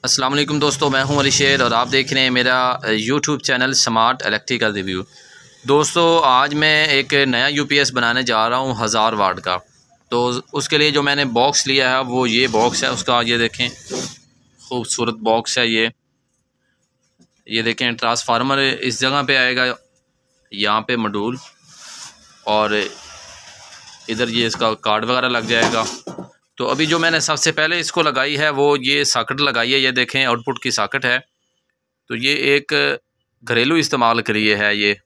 अस्सलाम वालेकुम दोस्तों, मैं हूं अली शेर और आप देख रहे हैं मेरा YouTube channel smart electrical review. दोस्तों, आज मैं एक नया यूपीएस बनाने जा रहा हूं 1000 वाट का। तो उसके लिए जो मैंने बॉक्स लिया है वो ये बॉक्स है उसका। ये देखें, खूबसूरत बॉक्स है ये देखें। ट्रांसफार्मर इस जगह पे आएगा, यहाँ पे मॉड्यूल, और इधर ये इसका कार्ड वगैरह लग जाएगा। तो अभी जो मैंने सबसे पहले इसको लगाई है वो ये सॉकेट लगाई है। ये देखें, आउटपुट की सॉकेट है। तो ये एक घरेलू इस्तेमाल के लिए है। ये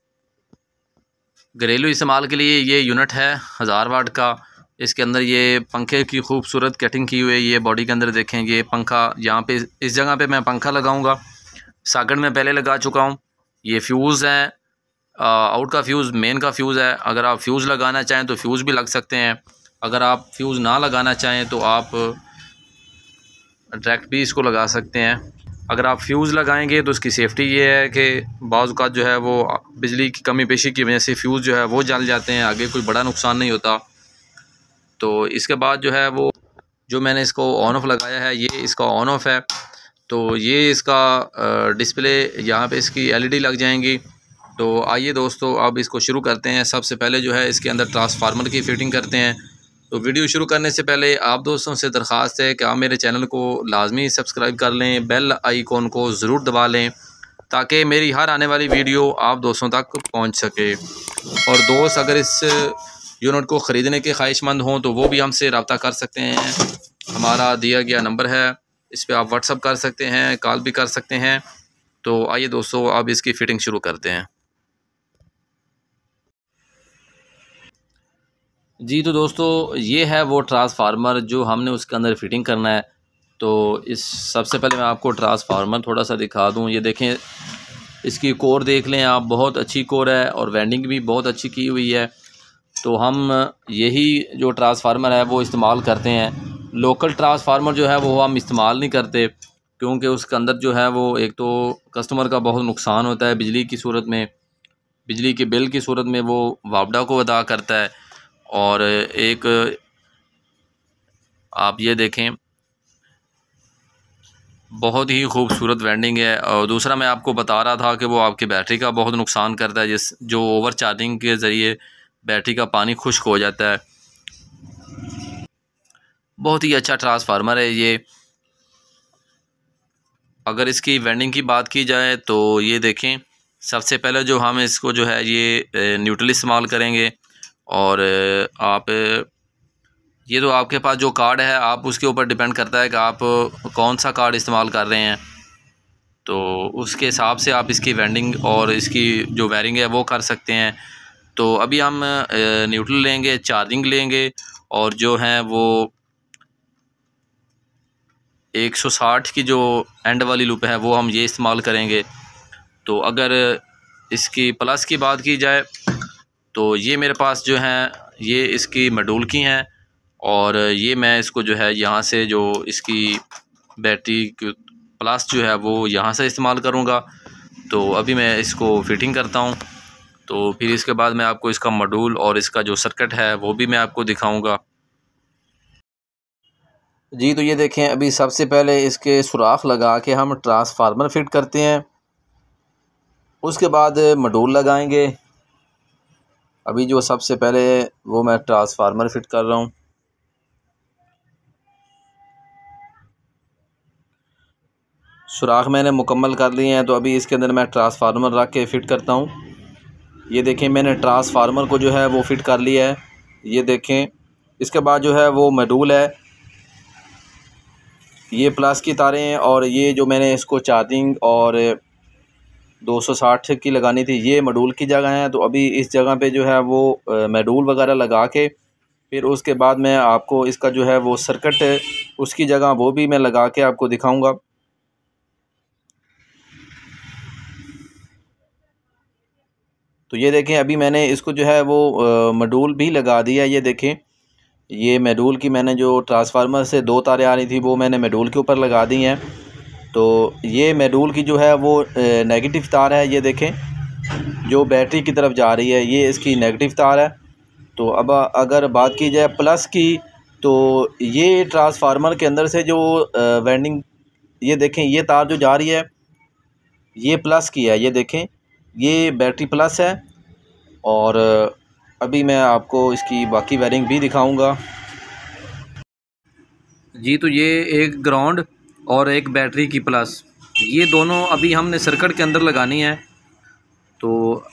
घरेलू इस्तेमाल के लिए ये यूनिट है 1000 वाट का। इसके अंदर ये पंखे की खूबसूरत कटिंग की हुई है। ये बॉडी के अंदर देखें, ये पंखा यहाँ पे इस जगह पे मैं पंखा लगाऊंगा। सॉकेट में पहले लगा चुका हूँ। ये फ्यूज़ है, आउट का फ्यूज़, मेन का फ्यूज़ है। अगर आप फ्यूज़ लगाना चाहें तो फ्यूज़ भी लग सकते हैं। अगर आप फ्यूज़ ना लगाना चाहें तो आप डायरेक्ट भी इसको लगा सकते हैं। अगर आप फ्यूज़ लगाएंगे तो उसकी सेफ्टी ये है कि बाज़ औक़ात जो है वो बिजली की कमी पेशी की वजह से फ्यूज़ जो है वो जल जाते हैं, आगे कोई बड़ा नुकसान नहीं होता। तो इसके बाद जो है वो जो मैंने इसको ऑन ऑफ लगाया है, ये इसका ऑन ऑफ है। तो ये इसका डिस्प्ले, यहाँ पे इसकी एलईडी लग जाएंगी। तो आइए दोस्तों, अब इसको शुरू करते हैं। सबसे पहले जो है इसके अंदर ट्रांसफार्मर की फ़िटिंग करते हैं। तो वीडियो शुरू करने से पहले आप दोस्तों से दरख्वास्त है कि आप मेरे चैनल को लाजमी सब्सक्राइब कर लें, बेल आइकॉन को ज़रूर दबा लें ताकि मेरी हर आने वाली वीडियो आप दोस्तों तक पहुंच सके। और दोस्त अगर इस यूनिट को ख़रीदने के ख्वाहिशमंद हों तो वो भी हमसे रब्ता कर सकते हैं। हमारा दिया गया नंबर है, इस पर आप व्हाट्सअप कर सकते हैं, कॉल भी कर सकते हैं। तो आइए दोस्तों, अब इसकी फ़िटिंग शुरू करते हैं। जी तो दोस्तों, ये है वो ट्रांसफार्मर जो हमने उसके अंदर फ़िटिंग करना है। तो इस सबसे पहले मैं आपको ट्रांसफार्मर थोड़ा सा दिखा दूं। ये देखें, इसकी कोर देख लें आप, बहुत अच्छी कोर है और वेल्डिंग भी बहुत अच्छी की हुई है। तो हम यही जो ट्रांसफार्मर है वो इस्तेमाल करते हैं। लोकल ट्रांसफार्मर जो है वो हम इस्तेमाल नहीं करते, क्योंकि उसके अंदर जो है वो एक तो कस्टमर का बहुत नुकसान होता है बिजली की सूरत में, बिजली के बिल की सूरत में वो वापडा को अदा करता है। और एक आप ये देखें, बहुत ही खूबसूरत वेल्डिंग है। और दूसरा मैं आपको बता रहा था कि वो आपकी बैटरी का बहुत नुकसान करता है, जो ओवर चार्जिंग के ज़रिए बैटरी का पानी खुश्क हो जाता है। बहुत ही अच्छा ट्रांसफार्मर है ये। अगर इसकी वेल्डिंग की बात की जाए तो ये देखें, सबसे पहले जो हम इसको जो है ये न्यूट्रल इस्तेमाल करेंगे। और आप ये तो आपके पास जो कार्ड है आप उसके ऊपर डिपेंड करता है कि आप कौन सा कार्ड इस्तेमाल कर रहे हैं। तो उसके हिसाब से आप इसकी वेल्डिंग और इसकी जो वायरिंग है वो कर सकते हैं। तो अभी हम न्यूट्रल लेंगे, चार्जिंग लेंगे, और जो है वो 160 की जो एंड वाली लूप है वो हम ये इस्तेमाल करेंगे। तो अगर इसकी प्लस की बात की जाए तो ये मेरे पास जो हैं ये इसकी मॉड्यूल की हैं, और ये मैं इसको जो है यहाँ से जो इसकी बैटरी प्लस जो है वो यहाँ से इस्तेमाल करूँगा। तो अभी मैं इसको फिटिंग करता हूँ, तो फिर इसके बाद मैं आपको इसका मॉड्यूल और इसका जो सर्किट है वो भी मैं आपको दिखाऊँगा। जी तो ये देखें, अभी सबसे पहले इसके सुराख लगा के हम ट्रांसफार्मर फिट करते हैं, उसके बाद मॉड्यूल लगाएंगे। अभी जो सबसे पहले वो मैं ट्रांसफार्मर फिट कर रहा हूँ। सुराख मैंने मुकम्मल कर लिए हैं, तो अभी इसके अंदर मैं ट्रांसफार्मर रख के फ़िट करता हूँ। ये देखें, मैंने ट्रांसफार्मर को जो है वो फ़िट कर लिया है। ये देखें, इसके बाद जो है वो मॉड्यूल है, ये प्लस की तारें हैं, और ये जो मैंने इसको चार्जिंग और 260 की लगानी थी ये मॉड्यूल की जगह है। तो अभी इस जगह पे जो है वो मॉड्यूल वगैरह लगा के फिर उसके बाद मैं आपको इसका जो है वो सर्किट उसकी जगह वो भी मैं लगा के आपको दिखाऊंगा। तो ये देखें, अभी मैंने इसको जो है वो मॉड्यूल भी लगा दिया। ये देखें, ये मॉड्यूल की मैंने जो ट्रांसफार्मर से 2 तारें आ रही थी वो मैंने मॉड्यूल के ऊपर लगा दी हैं। तो ये मॉड्यूल की जो है वो नेगेटिव तार है। ये देखें, जो बैटरी की तरफ जा रही है ये इसकी नेगेटिव तार है। तो अब अगर बात की जाए प्लस की, तो ये ट्रांसफार्मर के अंदर से जो वेंडिंग ये देखें, ये तार जो जा रही है ये प्लस की है, ये देखें ये बैटरी प्लस है। और अभी मैं आपको इसकी बाकी वायरिंग भी दिखाऊंगा जी। तो ये एक ग्राउंड और एक बैटरी की प्लस, ये दोनों अभी हमने सर्किट के अंदर लगानी है। तो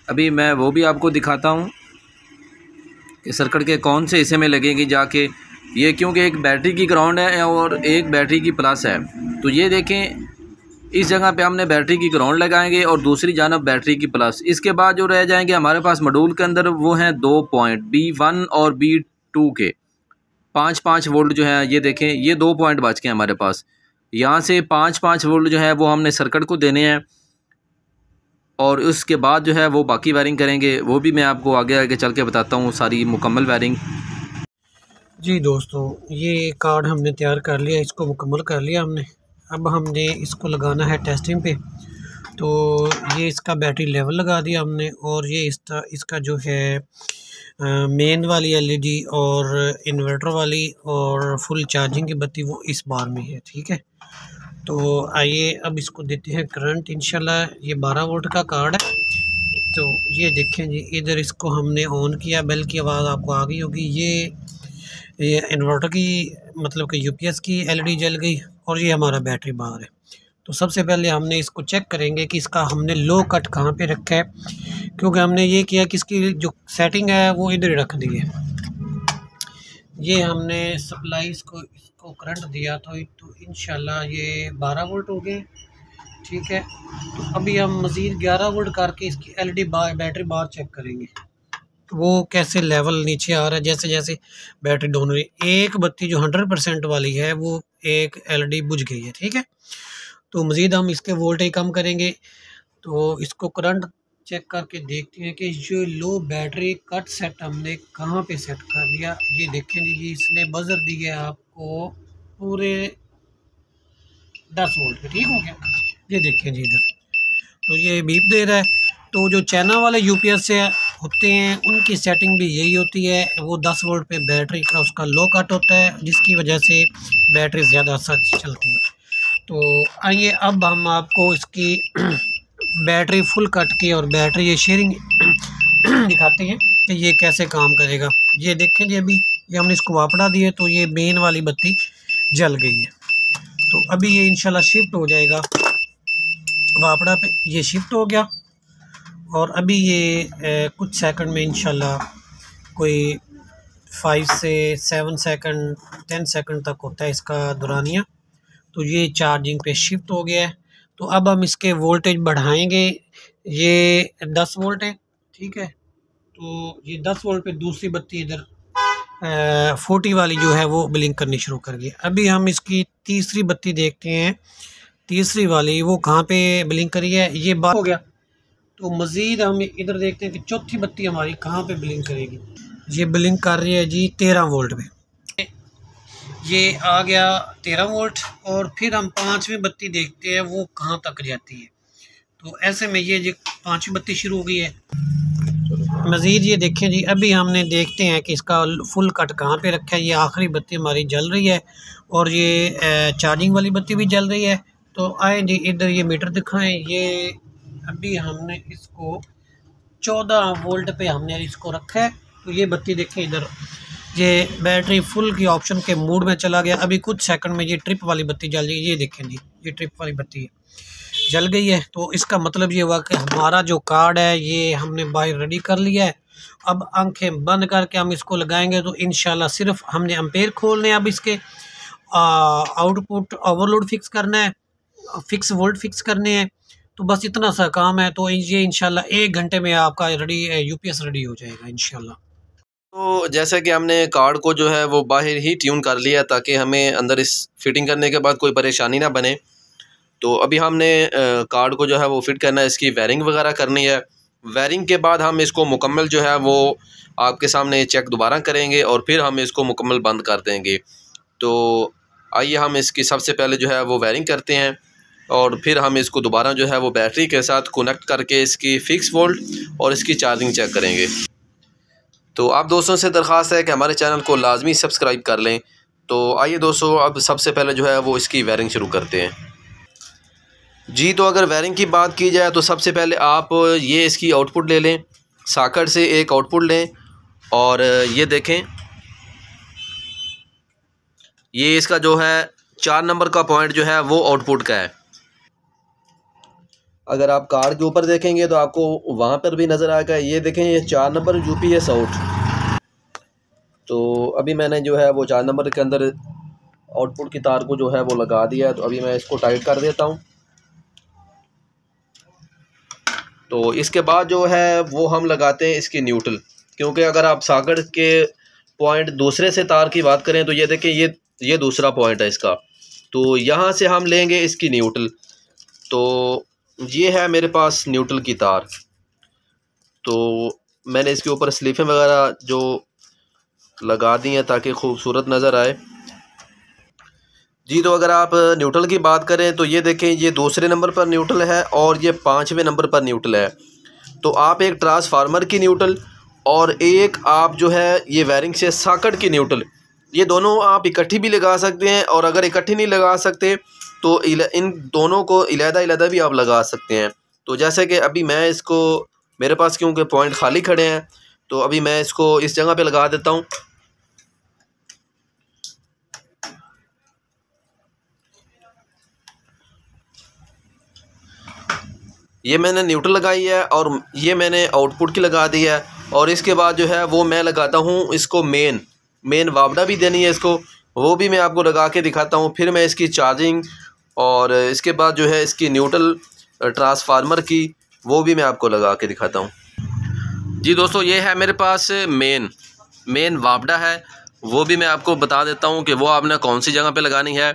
अभी मैं वो भी आपको दिखाता हूँ कि सर्किट के कौन से हिस्से में लगेगी जाके ये, क्योंकि एक बैटरी की ग्राउंड है और एक बैटरी की प्लस है। तो ये देखें, इस जगह पे हमने बैटरी की ग्राउंड लगाएंगे और दूसरी जानब बैटरी की प्लस। इसके बाद जो रह जाएंगे हमारे पास मॉड्यूल के अंदर वो हैं 2 पॉइंट B1 और B2 के 5-5 वोल्ट जो है। ये देखें, ये 2 पॉइंट बच के हमारे पास। यहाँ से 5-5 वोल्ट जो है वो हमने सर्किट को देने हैं और उसके बाद जो है वो बाकी वायरिंग करेंगे। वो भी मैं आपको आगे आगे चल के बताता हूँ सारी मुकम्मल वायरिंग। जी दोस्तों, ये कार्ड हमने तैयार कर लिया, इसको मुकम्मल कर लिया हमने। अब हमने इसको लगाना है टेस्टिंग पे। तो ये इसका बैटरी लेवल लगा दिया हमने और ये इसका जो है मेन वाली LED और इन्वर्टर वाली और फुल चार्जिंग की बत्ती वो इस बार में है, ठीक है। तो आइए अब इसको देते हैं करंट। इंशाल्लाह ये 12 वोल्ट का कार्ड है। तो ये देखें जी, इधर इसको हमने ऑन किया, बेल की आवाज़ आपको आ गई होगी। ये इन्वर्टर की मतलब कि UPS की LED जल गई और ये हमारा बैटरी बाहर है। तो सबसे पहले हमने इसको चेक करेंगे कि इसका हमने लो कट कहाँ पे रखा है, क्योंकि हमने ये किया कि इसकी जो सेटिंग है वो इधर रख दी है। ये हमने सप्लाई इसको करंट दिया तो इंशाल्लाह ये 12 वोल्ट हो गए, ठीक है। तो अभी हम मज़ीद 11 वोल्ट करके इसकी LED बैटरी बार चेक करेंगे वो कैसे लेवल नीचे आ रहा है जैसे जैसे बैटरी डाउन हो रही है। एक बत्ती जो 100% वाली है वो एक LED बुझ गई है, ठीक है। तो मज़ीद हम इसके वोल्टेज कम करेंगे। तो इसको करंट चेक करके देखते हैं कि जो लो बैटरी कट सेट हमने कहाँ पे सेट कर दिया। ये देखें जी, इसने बजर दी है आपको पूरे 10 वोल्ट पे, ठीक हो गया। ये देखें जी इधर, तो ये बीप दे रहा है। तो जो चाइना वाले UPS से होते हैं उनकी सेटिंग भी यही होती है, वो 10 वोल्ट पे बैटरी का उसका लो कट होता है जिसकी वजह से बैटरी ज़्यादा सच चलती है। तो आइए अब हम आपको इसकी बैटरी फुल कट की और बैटरी ये शेयरिंग दिखाते हैं कि ये कैसे काम करेगा। ये देखें जी, अभी ये हमने इसको वापड़ा दिया तो ये मेन वाली बत्ती जल गई है। तो अभी ये इंशाल्लाह शिफ्ट हो जाएगा वापड़ा पे, ये शिफ्ट हो गया। और अभी ये कुछ सेकंड में इंशाल्लाह कोई 5 से 7 सेकंड 10 सेकंड तक होता है इसका दुरानिया। तो ये चार्जिंग पे शिफ्ट हो गया है। तो अब हम इसके वोल्टेज बढ़ाएंगे। ये 10 वोल्ट है, ठीक है। तो ये 10 वोल्ट पे दूसरी बत्ती इधर 40 वाली जो है वो ब्लिंक करनी शुरू कर गई। अभी हम इसकी तीसरी बत्ती देखते हैं, तीसरी वाली वो कहाँ पे ब्लिंक करी है, ये बात हो गया। तो मज़ीद हम इधर देखते हैं कि चौथी बत्ती हमारी कहाँ पे ब्लिंक करेगी। ये ब्लिंक कर रही है जी 13 वोल्ट पे, ये आ गया 13 वोल्ट। और फिर हम 5वीं बत्ती देखते हैं वो कहाँ तक जाती है। तो ऐसे में ये 5वीं बत्ती शुरू हो गई है। मज़ीद ये देखें जी, अभी हमने देखते हैं कि इसका फुल कट कहाँ पे रखा है। ये आखिरी बत्ती हमारी जल रही है और ये चार्जिंग वाली बत्ती भी जल रही है। तो आए जी इधर ये मीटर दिखाएं। ये अभी हमने इसको 14 वोल्ट पे हमने इसको रखा है। तो ये बत्ती देखें इधर, ये बैटरी फुल की ऑप्शन के मूड में चला गया। अभी कुछ सेकंड में ये ट्रिप वाली बत्ती जल गई। ये देखें जी, ये ट्रिप वाली बत्ती जल गई है। तो इसका मतलब ये हुआ कि हमारा जो कार्ड है ये हमने बाहर रेडी कर लिया है। अब आंखें बंद करके हम इसको लगाएंगे तो इंशाल्लाह सिर्फ हमने एम्पेयर खोलने, अब इसके आउटपुट ओवरलोड फिक्स करना है, फिक्स वोल्ट फिक्स करने हैं। तो बस इतना सा काम है। तो ये इंशाल्लाह 1 घंटे में आपका UPS रेडी हो जाएगा इंशाल्लाह। तो जैसा कि हमने कार्ड को जो है वो बाहर ही ट्यून कर लिया ताकि हमें अंदर इस फिटिंग करने के बाद कोई परेशानी ना बने। तो अभी हमने कार्ड को जो है वो फिट करना है, इसकी वायरिंग वगैरह करनी है। वायरिंग के बाद हम इसको मुकम्मल जो है वो आपके सामने चेक दोबारा करेंगे और फिर हम इसको मुकम्मल बंद कर देंगे। तो आइए हम इसकी सबसे पहले जो है वो वायरिंग करते हैं और फिर हम इसको दोबारा जो है वो बैटरी के साथ कनेक्ट करके इसकी फ़िक्स वोल्ट और इसकी चार्जिंग चेक करेंगे। तो आप दोस्तों से दरख्वास्त है कि हमारे चैनल को लाजमी सब्सक्राइब कर लें तो आइए दोस्तों, अब सबसे पहले जो है वो इसकी वायरिंग शुरू करते हैं। जी तो अगर वायरिंग की बात की जाए तो सबसे पहले आप ये इसकी आउटपुट ले लें, सॉकेट से एक आउटपुट लें और ये देखें, ये इसका जो है 4 नंबर का पॉइंट जो है वो आउटपुट का है। अगर आप कार्ड के ऊपर देखेंगे तो आपको वहाँ पर भी नज़र आएगा। ये देखें, ये 4 नंबर UPS आउट। तो अभी मैंने जो है वो 4 नंबर के अंदर आउटपुट की तार को जो है वो लगा दिया है। तो अभी मैं इसको टाइट कर देता हूँ। तो इसके बाद जो है वो हम लगाते हैं इसकी न्यूट्रल, क्योंकि अगर आप सॉकेट के पॉइंट दूसरे से तार की बात करें तो ये देखें, ये दूसरा पॉइंट है इसका। तो यहाँ से हम लेंगे इसकी न्यूट्रल। तो ये है मेरे पास न्यूट्रल की तार। तो मैंने इसके ऊपर स्लीफें वगैरह जो लगा दी हैं ताकि खूबसूरत नज़र आए। जी तो अगर आप न्यूट्रल की बात करें तो ये देखें, ये दूसरे नंबर पर न्यूट्रल है और ये 5वें नंबर पर न्यूट्रल है। तो आप एक ट्रांसफार्मर की न्यूट्रल और एक आप जो है ये वायरिंग से सॉकेट की न्यूट्रल, ये दोनों आप इकट्ठी भी लगा सकते हैं, और अगर इकट्ठी नहीं लगा सकते तो इन दोनों को अलग-अलग भी आप लगा सकते हैं। तो जैसे कि अभी मैं इसको, मेरे पास क्योंकि पॉइंट खाली खड़े हैं तो अभी मैं इसको इस जगह पे लगा देता हूँ। ये मैंने न्यूट्रल लगाई है और ये मैंने आउटपुट की लगा दी है। और इसके बाद जो है वो मैं लगाता हूँ इसको मेन वापडा भी देनी है इसको, वो भी मैं आपको लगा के दिखाता हूँ। फिर मैं इसकी चार्जिंग और इसके बाद जो है इसकी न्यूट्रल ट्रांसफार्मर की, वो भी मैं आपको लगा के दिखाता हूँ। जी दोस्तों, ये है मेरे पास मेन वापडा है, वो भी मैं आपको बता देता हूँ कि वो आपने कौन सी जगह पे लगानी है।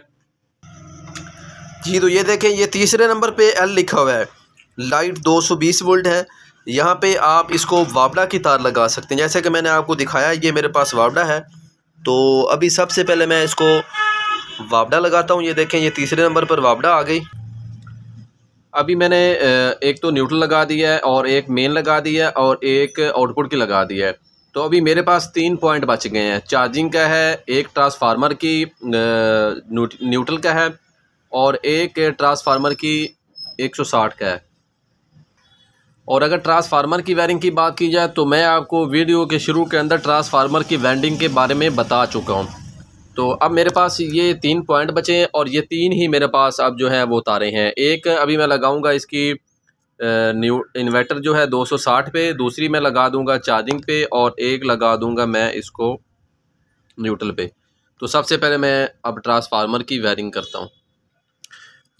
जी तो ये देखें, ये तीसरे नंबर पे L लिखा हुआ है, लाइट 220 वोल्ट है। यहाँ पे आप इसको वापडा की तार लगा सकते हैं, जैसे कि मैंने आपको दिखाया। ये मेरे पास वापडा है। तो अभी सबसे पहले मैं इसको वापडा लगाता हूँ। ये देखें, ये तीसरे नंबर पर वापडा आ गई। अभी मैंने एक तो न्यूट्रल लगा दिया है और एक मेन लगा दिया है और एक आउटपुट की लगा दिया है। तो अभी मेरे पास 3 पॉइंट बच गए हैं। चार्जिंग का है, एक ट्रांसफार्मर की न्यूट्रल का है और एक ट्रांसफार्मर की 160 का है। और अगर ट्रांसफार्मर की वायरिंग की बात की जाए तो मैं आपको वीडियो के शुरू के अंदर ट्रांसफार्मर की वायरिंग के बारे में बता चुका हूं। तो अब मेरे पास ये 3 पॉइंट बचे हैं और ये 3 ही मेरे पास अब जो है वो तारें हैं। एक अभी मैं लगाऊंगा इसकी इन्वर्टर जो है 260 पे, दूसरी मैं लगा दूंगा चार्जिंग पे और एक लगा दूंगा मैं इसको न्यूट्रल पे। तो सबसे पहले मैं अब ट्रांसफार्मर की वायरिंग करता हूँ।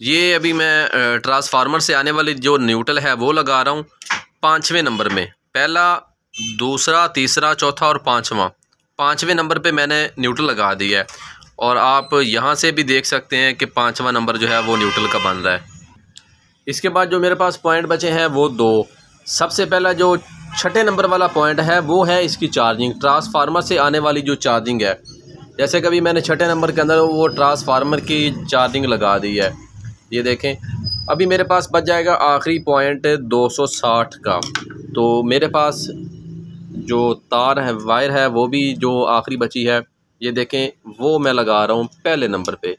ये अभी मैं ट्रांसफार्मर से आने वाली जो न्यूट्रल है वो लगा रहा हूँ 5वें नंबर में। पहला, दूसरा, तीसरा, चौथा और 5वां। 5वें नंबर पे मैंने न्यूट्रल लगा दिया है और आप यहाँ से भी देख सकते हैं कि 5वां नंबर जो है वो न्यूट्रल का बन रहा है। इसके बाद जो मेरे पास पॉइंट बचे हैं वो 2। सबसे पहला जो 6ठे नंबर वाला पॉइंट है वो है इसकी चार्जिंग, ट्रांसफार्मर से आने वाली जो चार्जिंग है। जैसे कभी मैंने 6ठे नंबर के अंदर वो ट्रांसफार्मर की चार्जिंग लगा दी है। ये देखें, अभी मेरे पास बच जाएगा आखिरी पॉइंट 260 का। तो मेरे पास जो तार है, वायर है, वो भी जो आखिरी बची है, ये देखें, वो मैं लगा रहा हूँ पहले नंबर पे।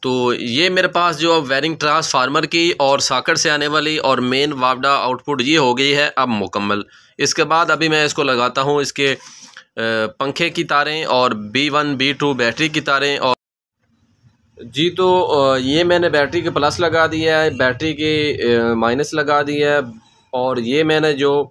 तो ये मेरे पास जो वायरिंग ट्रांसफार्मर की और सॉकेट से आने वाली और मेन वापडा आउटपुट ये हो गई है अब मुकम्मल। इसके बाद अभी मैं इसको लगाता हूँ इसके पंखे की तारें और B1 B2 बैटरी की तारें। और जी तो ये मैंने बैटरी के प्लस लगा दिया है, बैटरी के माइनस लगा दिया है, और ये मैंने जो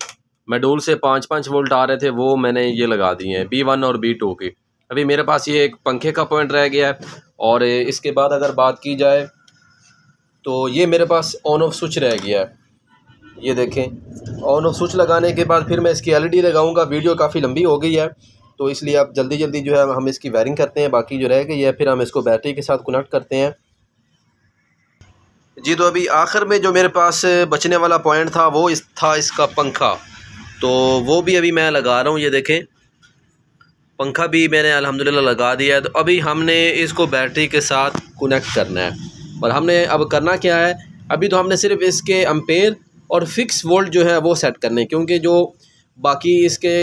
मॉड्यूल से 5-5 वोल्ट आ रहे थे वो मैंने ये लगा दिए हैं B1 और B2 की। अभी मेरे पास ये एक पंखे का पॉइंट रह गया है। और इसके बाद अगर बात की जाए तो ये मेरे पास ऑन ऑफ स्विच रह गया है। ये देखें, ऑन ऑफ स्विच लगाने के बाद फिर मैं इसकी LED लगाऊंगा। वीडियो काफ़ी लंबी हो गई है तो इसलिए आप जल्दी जो है हम इसकी वायरिंग करते हैं। बाकी जो रह गई है फिर हम इसको बैटरी के साथ कनेक्ट करते हैं। जी तो अभी आखिर में जो मेरे पास बचने वाला पॉइंट था वो था इसका पंखा। तो वो भी अभी मैं लगा रहा हूँ। ये देखें, पंखा भी मैंने अल्हम्दुलिल्लाह लगा दिया है। तो अभी हमने इसको बैटरी के साथ कनेक्ट करना है। और हमने अब करना क्या है, अभी तो हमने सिर्फ इसके एम्पेयर और फिक्स वोल्ट जो है वो सेट करने, क्योंकि जो बाकी इसके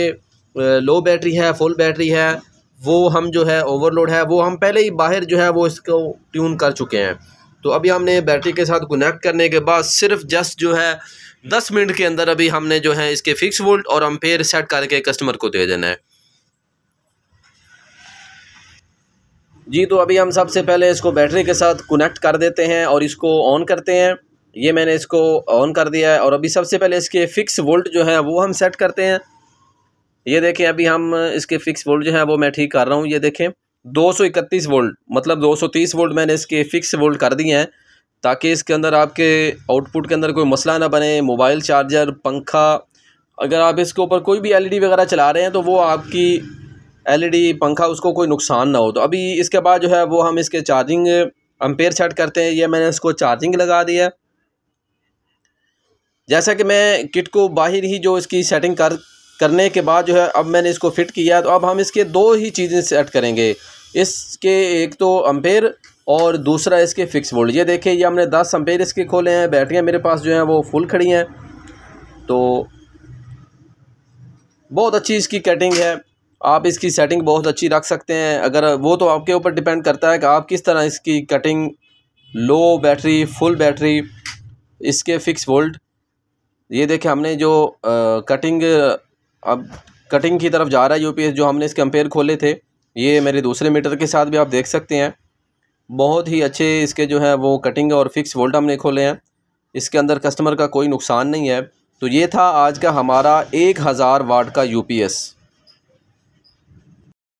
लो बैटरी है, फुल बैटरी है, वो हम जो है ओवरलोड है वो हम पहले ही बाहर जो है वो इसको ट्यून कर चुके हैं। तो अभी हमने बैटरी के साथ कनेक्ट करने के बाद सिर्फ जस्ट जो है 10 मिनट के अंदर अभी हमने जो है इसके फिक्स वोल्ट और एम्पेयर सेट करके कस्टमर को दे देना है जी। तो अभी हम सबसे पहले इसको बैटरी के साथ कनेक्ट कर देते हैं और इसको ऑन करते हैं। ये मैंने इसको ऑन कर दिया है और अभी सबसे पहले इसके फ़िक्स वोल्ट जो है वो हम सेट करते हैं। ये देखें अभी हम इसके फ़िक्स वोल्ट जो है वो मैं ठीक कर रहा हूँ। ये देखें 231 वोल्ट मतलब 230 वोल्ट मैंने इसके फ़िक्स वोल्ट कर दिए हैं ताकि इसके अंदर आपके आउटपुट के अंदर कोई मसला ना बने। मोबाइल चार्जर, पंखा, अगर आप इसके ऊपर कोई भी एलईडी वगैरह चला रहे हैं तो वो आपकी एलईडी, पंखा, उसको कोई नुकसान ना हो। तो अभी इसके बाद जो है वो हम इसके चार्जिंग एम्पेयर सेट करते हैं। ये मैंने इसको चार्जिंग लगा दिया। जैसा कि मैं किट को बाहर ही जो इसकी सेटिंग करने के बाद जो है अब मैंने इसको फिट किया। तो अब हम इसके दो ही चीज़ें सेट करेंगे, इसके एक तो एम्पेयर और दूसरा इसके फ़िक्स वोल्ट। ये देखिए ये हमने 10 एम्पेयर इसके खोले हैं। बैटरियाँ मेरे पास जो हैं वो फुल खड़ी हैं। तो बहुत अच्छी इसकी कटिंग है, आप इसकी सेटिंग बहुत अच्छी रख सकते हैं। अगर वो तो आपके ऊपर डिपेंड करता है कि आप किस तरह इसकी कटिंग, लो बैटरी, फुल बैटरी, इसके फ़िक्स वोल्ट। ये देखें हमने जो कटिंग, अब कटिंग की तरफ जा रहा है यूपीएस। जो हमने इसके एम्पेयर खोले थे ये मेरे दूसरे मीटर के साथ भी आप देख सकते हैं। बहुत ही अच्छे इसके जो है वो कटिंग और फ़िक्स वोल्ट हमने खोले हैं। इसके अंदर कस्टमर का कोई नुकसान नहीं है। तो ये था आज का हमारा 1000 वाट का यूपीएस।